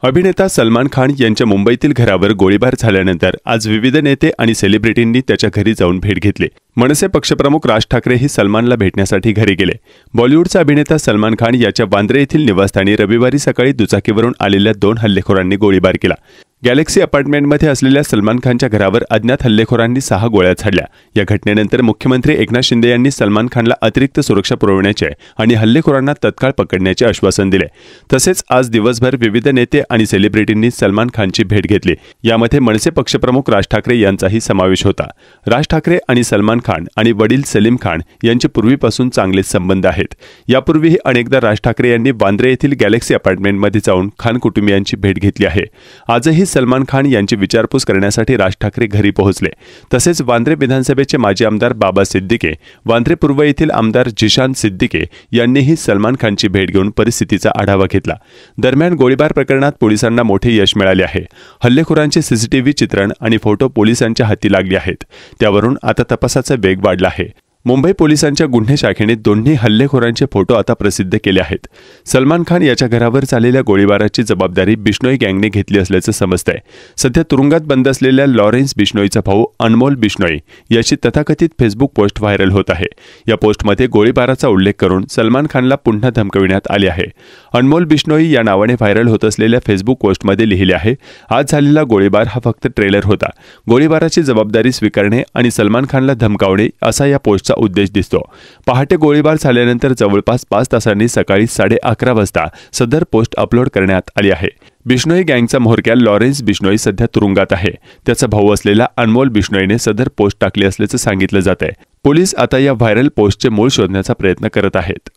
अभिनेता सलमान खान यांच्या मुंबईतील घरावर गोळीबार झाल्यानंतर आज विविध नेते आणि सेलिब्रिटींनी त्याच्या घरी जाऊन भेट घेतली। मनसे पक्षप्रमुख राज ठाकरेही सलमानला भेटण्यासाठी घरी गेले। बॉलिवूडचा अभिनेता सलमान खान याच्या वांद्रे येथील निवासस्थानी रविवारी सकाळी दुचाकीवरून आलेल्या 2 हल्लेखोरांनी गोळीबार केला। गॅलेक्सी अपार्टमेंटमध्ये असलेल्या सलमान खानच्या घरावर अज्ञात हल्लेखोरांनी 6 गोळ्या झाडल्या। या घटनेनंतर मुख्यमंत्री एकनाथ शिंदे यांनी सलमान खानला अतिरिक्त सुरक्षा पुरवण्याचे आणि हल्लेखोरांना तत्काळ पकडण्याचे आश्वासन दिले। तसेच आज दिवसभर विविध नेते आणि सेलिब्रिटींनी सलमान खानची भेट घेतली। यामध्ये मनसे पक्षप्रमुख राज ठाकरे यांचाही समावेश होता। राज ठाकरे आणि सलमान खान आणि वडील सलीम खान यांचे पूर्वीपासून चांगले संबंध आहेत। यापूर्वीही अनेकदा राज ठाकरे यांनी वांद्रे येथील गॅलेक्सी अपार्टमेंटमध्ये जाऊन खान कुटुंबियांची भेट घेतली आहे। आजही सलमान खान यांची विचारपूस करण्यासाठी राज ठाकरे घरी पोहोचले। तसेच वांद्रे विधानसभेचे माजी आमदार बाबा सिद्दीके, वांद्रे पूर्व येथील आमदार जिशान सिद्दीके यांनीही सलमान खानची भेट घेऊन परिस्थितीचा आढावा घेतला। दरम्यान गोळीबार प्रकरणात पोलिसांना मोठे यश मिळाले आहे। हल्लेखोरांचे सीसीटीव्ही चित्रण आणि फोटो पोलिसांच्या हाती लागले आहेत। त्यावरून आता तपासाचा वेग वाढला आहे। मुंबई पोलिसांच्या गुन्हे शाखेने दोन्ही हल्लेखोरांचे फोटो आता प्रसिद्ध केले आहेत। सलमान खान याच्या घरावर झालेल्या गोळीबाराची जबाबदारी बिश्नोई गँगने घेतली असल्याचं समजतंय। सध्या तुरुंगात बंद असलेल्या लॉरेन्स बिश्नोईचा भाऊ अनमोल बिश्नोई याची तथाकथित फेसबुक पोस्ट व्हायरल होत आहे। या पोस्टमध्ये गोळीबाराचा उल्लेख करून सलमान खानला पुन्हा धमकविण्यात आले आहे। अनमोल बिश्नोई या नावाने व्हायरल होत असलेल्या फेसबुक पोस्टमध्ये लिहिले आहे, आज झालेला गोळीबार हा फक्त ट्रेलर होता। गोळीबाराची जबाबदारी स्वीकारणे आणि सलमान खानला धमकावणे असा या पोस्टचा उद्देश दिसतो। पहाटे गोळीबार झाल्यानंतर जवळपास 5 तासांनी सकाळी 11:30 वाजता सदर पोस्ट अपलोड करण्यात आली आहे। बिश्नोई गँगचा म्होरक्या लॉरेन्स बिश्नोई सध्या तुरुंगात आहे। त्याचा भाऊ असलेला अनमोल बिश्नोईने सदर पोस्ट टाकली असल्याचं सांगितलं जात आहे। पोलीस आता या व्हायरल पोस्टचे मूळ शोधण्याचा प्रयत्न करत आहेत।